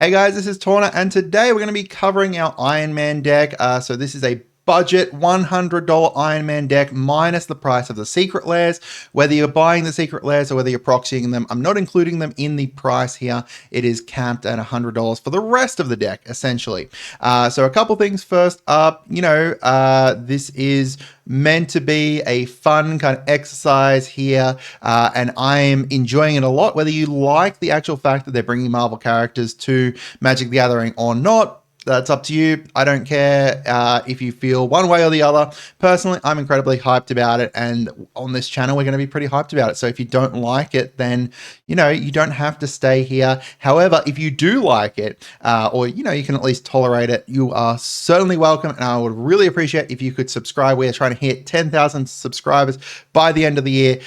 Hey guys, this is Tauna, and today we're going to be covering our Iron Man deck. So this is a budget $100 Iron Man deck minus the price of the secret layers. Whether you're buying the secret layers or whether you're proxying them, I'm not including them in the price here. It is capped at $100 for the rest of the deck, essentially. So a couple things first up, this is meant to be a fun kind of exercise here, and I am enjoying it a lot. Whether you like the actual fact that they're bringing Marvel characters to Magic the Gathering or not, that's up to you. I don't care if you feel one way or the other. Personally, I'm incredibly hyped about it, and on this channel, we're going to be pretty hyped about it. So if you don't like it, then, you don't have to stay here. However, if you do like it, or, you can at least tolerate it, you are certainly welcome, and I would really appreciate if you could subscribe. We are trying to hit 10,000 subscribers by the end of the year.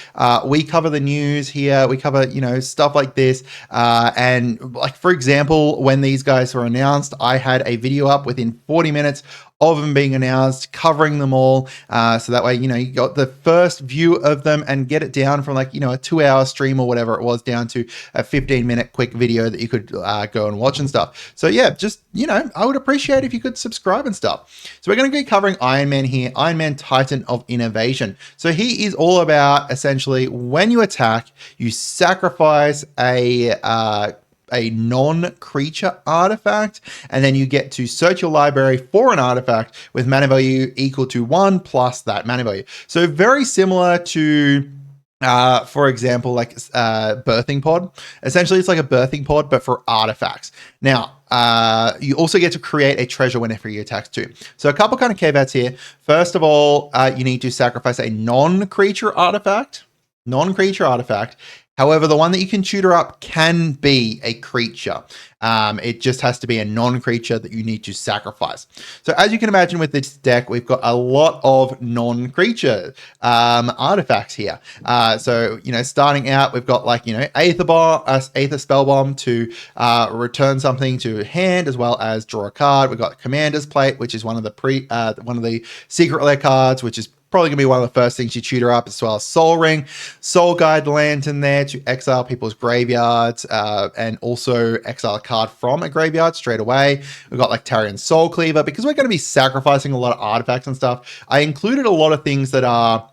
We cover the news here. We cover, stuff like this. And like, for example, when these guys were announced, I had a video up within 40 minutes of them being announced, covering them all. So that way, you got the first view of them and get it down from like, a 2-hour stream or whatever it was down to a 15-minute quick video that you could go and watch and stuff. So yeah, just, I would appreciate if you could subscribe and stuff. So we're going to be covering Iron Man here, Iron Man Titan of Innovation. So he is all about essentially when you attack, you sacrifice a non-creature artifact, and then you get to search your library for an artifact with mana value equal to 1 plus that mana value. So very similar to for example, like birthing pod. Essentially, it's like a birthing pod, but for artifacts. Now, you also get to create a treasure whenever you attack too. So a couple kind of caveats here. First of all, you need to sacrifice a non-creature artifact. However, the one that you can tutor up can be a creature. It just has to be a non-creature that you need to sacrifice. So as you can imagine with this deck, we've got a lot of non-creature artifacts here. So, starting out, we've got like, Aether Spellbomb to return something to hand, as well as draw a card. We've got Commander's Plate, which is one of the secret layer cards, which is probably gonna be one of the first things you tutor up, as well as Soul Ring, Soul Guide Lantern there to exile people's graveyards, and also exile a card from a graveyard straight away. We've got like Tarion Soul Cleaver, because we're gonna be sacrificing a lot of artifacts and stuff. I included a lot of things that are,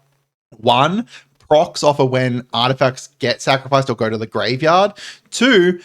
one, procs off of when artifacts get sacrificed or go to the graveyard. Two,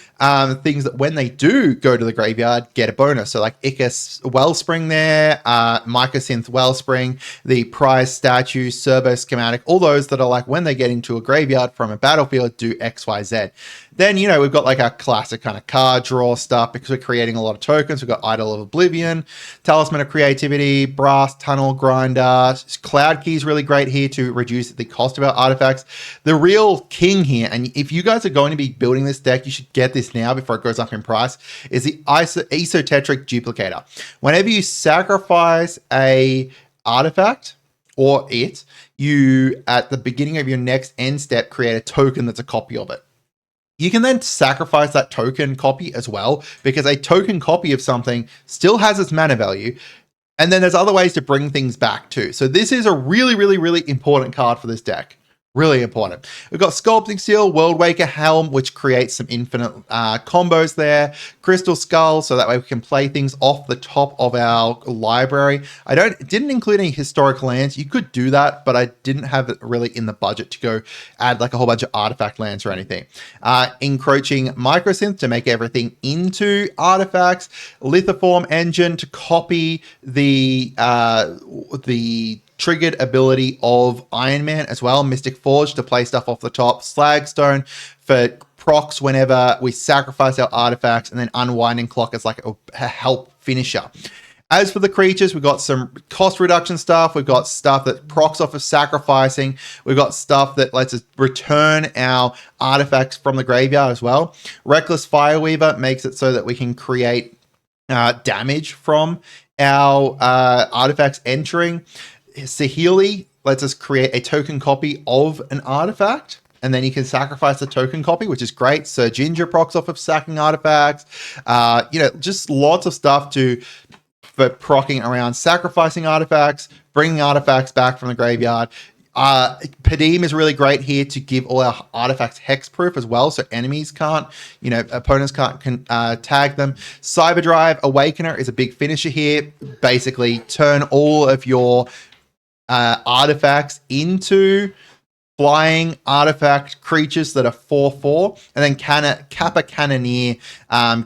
things that when they do go to the graveyard get a bonus. So like Icus Wellspring there, Mycosynth Wellspring, the prize statue, Serbo schematic, all those that are like when they get into a graveyard from a battlefield do XYZ. Then, we've got like our classic kind of card draw stuff because we're creating a lot of tokens. We've got Idol of Oblivion, Talisman of Creativity, Brass Tunnel Grinder, Cloud Key is really great here to reduce the cost of our artifacts. The real king here, and if you guys are going to be building this deck, you should get this now before it goes up in price, is the Esoteric Duplicator. Whenever you sacrifice a artifact or you, at the beginning of your next end step, create a token that's a copy of it. You can then sacrifice that token copy as well, because a token copy of something still has its mana value. And then there's other ways to bring things back too. So this is a really, really, really important card for this deck. Really important. We've got Sculpting Steel, Worldwaker Helm, which creates some infinite combos there. Crystal Skull, so that way we can play things off the top of our library. I didn't include any historic lands. You could do that, but I didn't have it really in the budget to go add like a whole bunch of artifact lands or anything. Encroaching Mycosynth to make everything into artifacts. Lithoform Engine to copy the triggered ability of Iron Man as well. Mystic Forge to play stuff off the top. Slagstone for procs whenever we sacrifice our artifacts, and then Unwinding Clock as like a help finisher. As for the creatures, we've got some cost reduction stuff. We've got stuff that procs off of sacrificing. We've got stuff that lets us return our artifacts from the graveyard as well. Reckless Fireweaver makes it so that we can create damage from our artifacts entering. Saheeli lets us create a token copy of an artifact, and then you can sacrifice the token copy, which is great. So Ginger procs off of sacking artifacts, just lots of stuff for procking around sacrificing artifacts, bringing artifacts back from the graveyard. Padim is really great here to give all our artifacts hexproof as well, so enemies can't, opponents can't tag them. Cyberdrive Awakener is a big finisher here. Basically, turn all of your artifacts into flying artifact creatures that are 4/4, and then Kappa Cannoneer,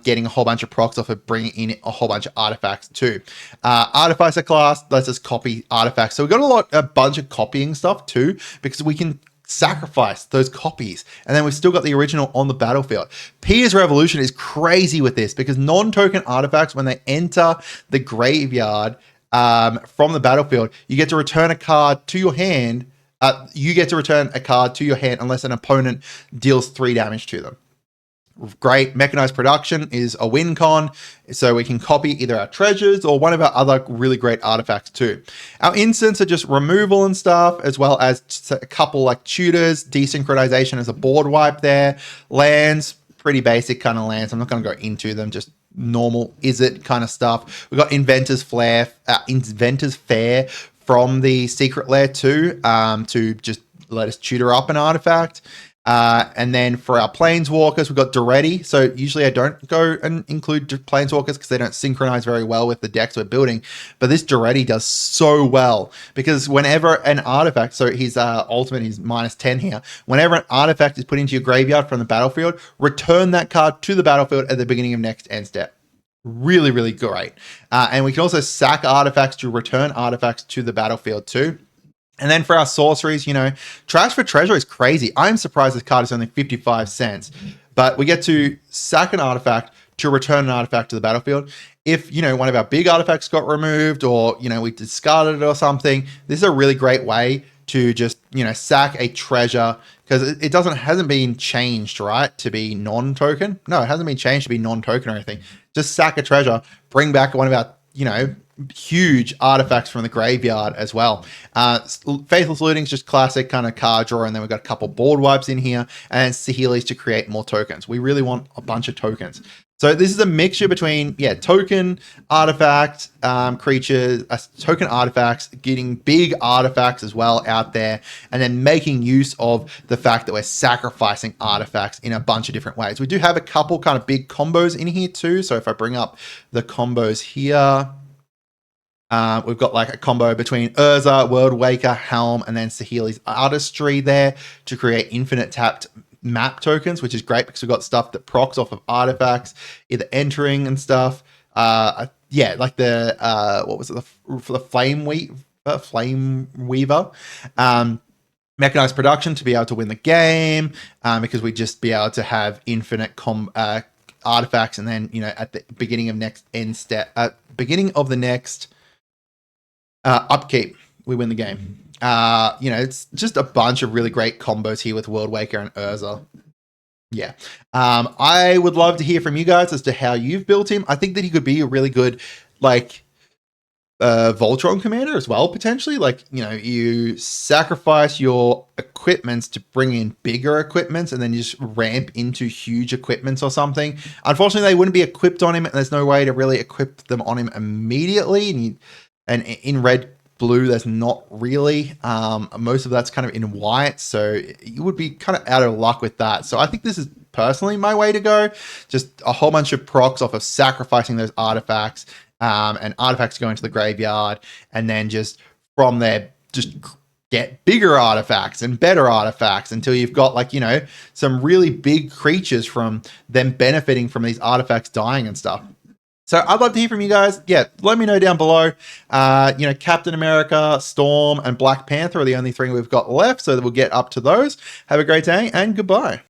getting a whole bunch of procs off of bringing in a whole bunch of artifacts too. Artificer class lets us copy artifacts, so we've got a bunch of copying stuff too, because we can sacrifice those copies, and then we've still got the original on the battlefield. Pia's Revolution is crazy with this, because non-token artifacts, when they enter the graveyard from the battlefield, you get to return a card to your hand. You get to return a card to your hand unless an opponent deals 3 damage to them. Great. Mechanized Production is a win con, so we can copy either our treasures or one of our other really great artifacts too. Our instants are just removal and stuff, as well as a couple like tutors. Desynchronization is a board wipe there. Lands, pretty basic kind of lands. I'm not going to go into them, just normal is it kind of stuff. We've got Inventor's Fair from the Secret Lair too, to just let us tutor up an artifact. And then for our Planeswalkers, we've got Duretti. So usually I don't go and include Planeswalkers because they don't synchronize very well with the decks we're building. But this Duretti does so well, because whenever an artifact, so his ultimate, he's -10 here. Whenever an artifact is put into your graveyard from the battlefield, return that card to the battlefield at the beginning of next end step. Really, really great. And we can also sack artifacts to return artifacts to the battlefield too. And then for our sorceries, Trash for Treasure is crazy. I'm surprised this card is only 55 cents. But we get to sack an artifact to return an artifact to the battlefield. If, one of our big artifacts got removed, or, we discarded it or something, this is a really great way to just, sack a treasure, because it hasn't been changed, right, to be non-token. No, it hasn't been changed to be non-token or anything. Just sack a treasure, bring back one of our, huge artifacts from the graveyard as well. Faithless Looting is just classic kind of card draw, and then we've got a couple board wipes in here, and Saheeli's to create more tokens. We really want a bunch of tokens. So this is a mixture between, token artifact creatures, token artifacts, getting big artifacts as well out there, and then making use of the fact that we're sacrificing artifacts in a bunch of different ways. We do have a couple kind of big combos in here too. So if I bring up the combos here, we've got like a combo between Urza, World Waker, Helm, and then Saheeli's Artistry there to create infinite tapped map tokens, which is great because we've got stuff that procs off of artifacts, either entering and stuff. Like the what was it, for the Flame Weaver. Mechanized Production to be able to win the game, because we just be able to have infinite artifacts, and then at the beginning of the next upkeep, we win the game. It's just a bunch of really great combos here with World Waker and Urza. Yeah. I would love to hear from you guys as to how you've built him. I think that he could be a really good, Voltron commander as well, potentially. You sacrifice your equipments to bring in bigger equipments, and then you just ramp into huge equipments or something. Unfortunately, they wouldn't be equipped on him, and there's no way to really equip them on him immediately. And in red, blue, there's not really. Most of that's kind of in white, so you would be kind of out of luck with that. So I think this is personally my way to go. Just a whole bunch of procs off of sacrificing those artifacts, and artifacts going to the graveyard, and then just from there, just get bigger artifacts and better artifacts until you've got some really big creatures from them benefiting from these artifacts dying and stuff. So I'd love to hear from you guys. Yeah, let me know down below. Captain America, Storm, and Black Panther are the only 3 we've got left, so that we'll get up to those. Have a great day, and goodbye.